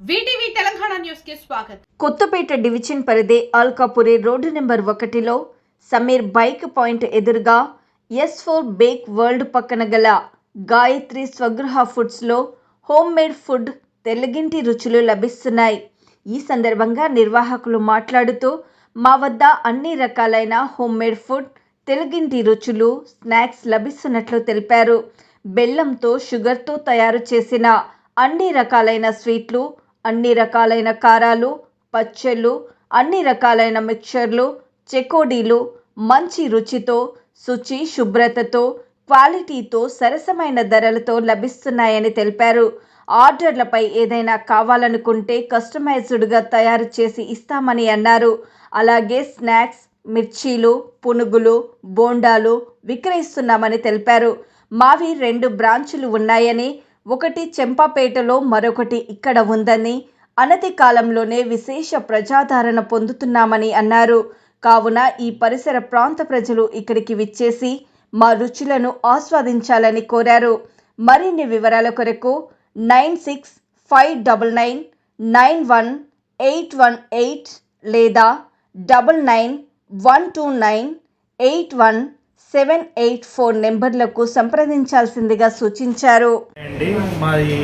VTV Telangana news కి స్వాగతం. Kothapeta division పరిధి అల్కాపురి రోడ్డు నెంబర్ 1లో సమీర్ బైక్ పాయింట్ ఎదురుగా S4 బేక్ వరల్డ్ పక్కన గల గాయత్రి స్వగృహ ఫుడ్స్లో హోమ్ మేడ్ ఫుడ్ తెల్లగింటి రుచులు లభిస్తున్నాయి. ఈ సందర్భంగా నిర్వాహకులు మాట్లాడుతూ మా వద్ద అన్ని రకాలైన హోమ్ మేడ్ ఫుడ్ తెల్లగింటి రుచులు స్నాక్స్ లభిస్తున్నట్లు తెలిపారు. బెల్లంతో షుగర్తో తయారు చేసిన అన్ని రకాలైన స్వీట్లు, అన్ని రకాలైన కారాలు, పచ్చళ్ళు, అన్ని రకాలైన మిక్చర్లు, చెకోడీలు మంచి రుచితో, శుచి శుభ్రతతో, క్వాలిటీతో సరసమైన ధరలతో లభిస్తున్నాయని తెలిపారు. ఆర్డర్లపై ఏదైనా కావాలనుకుంటే కస్టమైజ్డ్గా తయారు చేసి ఇస్తామని అన్నారు. అలాగే స్నాక్స్, మిర్చీలు, పునుగులు, బోండాలు విక్రయిస్తున్నామని తెలిపారు. మావి 2 బ్రాంచులు ఉన్నాయని, ఒకటి చెంపాపేటలో మరొకటి ఇక్కడ ఉందని, అనతి కాలంలోనే విశేష ప్రజాదరణ పొందుతున్నామని అన్నారు. కావున ఈ పరిసర ప్రాంత ప్రజలు ఇక్కడికి విచ్చేసి మా రుచులను ఆస్వాదించాలని కోరారు. మరిన్ని వివరాల కొరకు 9659991818 లేదా 9912981784 నెంబర్లకు సంప్రదించాల్సిందిగా సూచించారు. మాది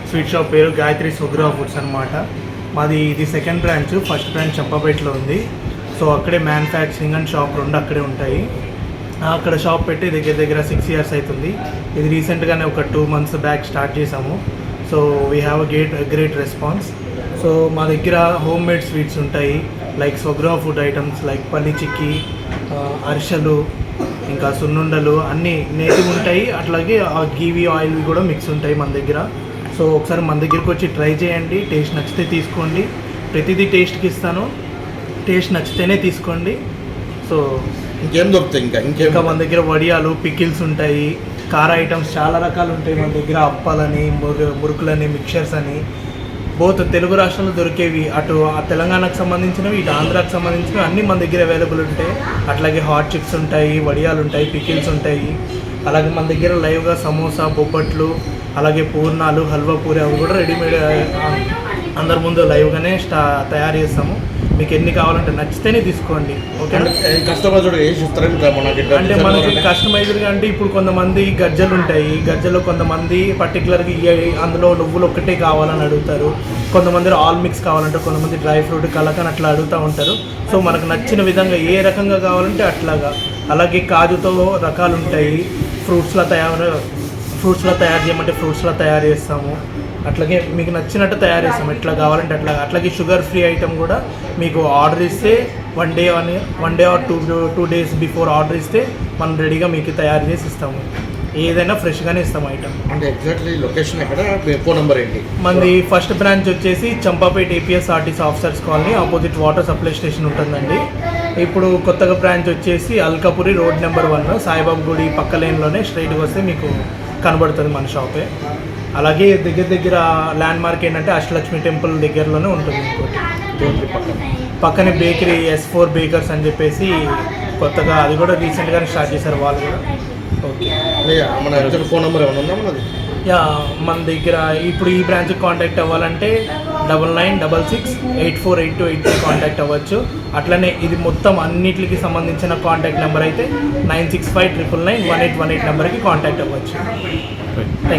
స్వీట్ షాప్ పేరు గాయత్రి స్వగృహ ఫుడ్స్ అనమాట. మాది ఇది సెకండ్ బ్రాంచ్. ఫస్ట్ బ్రాంచ్ చంపాపేటలో ఉంది. సో అక్కడే మ్యానుఫ్యాక్చరింగ్ అండ్ షాప్ 2 అక్కడే ఉంటాయి. అక్కడ షాప్ పెట్టి దగ్గర 6 years అవుతుంది. ఇది రీసెంట్గానే ఒక 2 months బ్యాక్ స్టార్ట్ చేసాము. So we have great response. So మా దగ్గర హోమ్ మేడ్ స్వీట్స్ ఉంటాయి, like Swagruha food items like పల్లి చిక్కీ, అరిసెలు, ఇంకా సున్నుండలు అన్నీ నేటివ్ ఉంటాయి. అట్లాగే గీవి ఆయిల్ కూడా మిక్స్ ఉంటాయి మన దగ్గర. సో ఒకసారి మన దగ్గరికి వచ్చి ట్రై చేయండి. టేస్ట్ నచ్చితే తీసుకోండి. ప్రతిదీ టేస్ట్కి ఇస్తాను, టేస్ట్ నచ్చితేనే తీసుకోండి. సో ఇంకేం దొరుకుతాయి? ఇంకా మన దగ్గర వడియాలు, పికిల్స్ ఉంటాయి, కార ఐటమ్స్ చాలా రకాలు ఉంటాయి మన దగ్గర. అప్పాలని, మురుకులని, మిక్చర్స్ అని బోత్ తెలుగు రాష్ట్రాల్లో దొరికేవి, అటు తెలంగాణకు సంబంధించినవి, ఇటు ఆంధ్రాకి సంబంధించినవి అన్నీ మన దగ్గర అవైలబుల్ ఉంటాయి. అట్లాగే హాట్ చిప్స్ ఉంటాయి, వడియాలు ఉంటాయి, పికిల్స్ ఉంటాయి. అలాగే మన దగ్గర లైవ్గా సమోసా, బొబ్బట్లు, అలాగే పూర్ణాలు, హల్వా పూరి అవి కూడా రెడీమేడ్ అందరి ముందు లైవ్గానే తయారు చేస్తాము. మీకు ఎన్ని కావాలంటే నచ్చితేనే తీసుకోండి. ఓకే, కస్టమైజ్డ్ అంటే మనకి కస్టమైజ్డ్గా అంటే ఇప్పుడు కొంతమంది గజ్జలు ఉంటాయి, గజ్జలో కొంతమంది పర్టికులర్గా అందులో నువ్వులు ఒక్కటే కావాలని అడుగుతారు, కొంతమంది ఆల్ మిక్స్ కావాలంటే, కొంతమంది డ్రై ఫ్రూట్, కలకన్ అట్లా అడుగుతూ ఉంటారు. సో మనకు నచ్చిన విధంగా ఏ రకంగా కావాలంటే అట్లాగా. అలాగే కాజుతో రకాలు ఉంటాయి, ఫ్రూట్స్లో తయారు చేయమంటే ఫ్రూట్స్లో తయారు చేస్తాము. అట్లాగే మీకు నచ్చినట్టు తయారు చేస్తాము, ఎట్లా కావాలంటే అట్లా. అట్లాగే షుగర్ ఫ్రీ ఐటమ్ కూడా మీకు ఆర్డర్ ఇస్తే one day or 2 days before order ఇస్తే మనం రెడీగా మీకు తయారు చేసి ఇస్తాము. ఏదైనా ఫ్రెష్గానే ఇస్తాము ఐటమ్. అంటే ఎగ్జాక్ట్లీ లొకేషన్ ఎక్కడ, ఫోన్ నెంబర్ ఏంటి? మనది ఫస్ట్ బ్రాంచ్ వచ్చేసి Champapet APSRTC officers colony opposite water supply station ఉంటుందండి. ఇప్పుడు కొత్తగా బ్రాంచ్ వచ్చేసి అల్కాపురి రోడ్ నెంబర్ 1 సాయిబాబు గుడి పక్క లేన్లోనే స్ట్రైట్గా వస్తే మీకు కనబడుతుంది మన షాపే. అలాగే దగ్గర ల్యాండ్ మార్క్ ఏంటంటే అష్టలక్ష్మి టెంపుల్ దగ్గరలోనే ఉంటుంది. ఇంకోటి పక్కనే బేకరీ S4 బేకర్స్ అని చెప్పేసి కొత్తగా అది కూడా రీసెంట్గానే స్టార్ట్ చేశారు వాళ్ళు కూడా. ఓకే, మన ఫోన్ నెంబర్ ఏమైనా ఉందా మనది? మన దగ్గర ఇప్పుడు ఈ బ్రాంచ్కి కాంటాక్ట్ అవ్వాలంటే 9966848283 కాంటాక్ట్ అవ్వచ్చు. అట్లనే ఇది మొత్తం అన్నిటికి సంబంధించిన కాంటాక్ట్ నెంబర్ అయితే 9659991818 నెంబర్కి కాంటాక్ట్ అవ్వచ్చు. Thank you.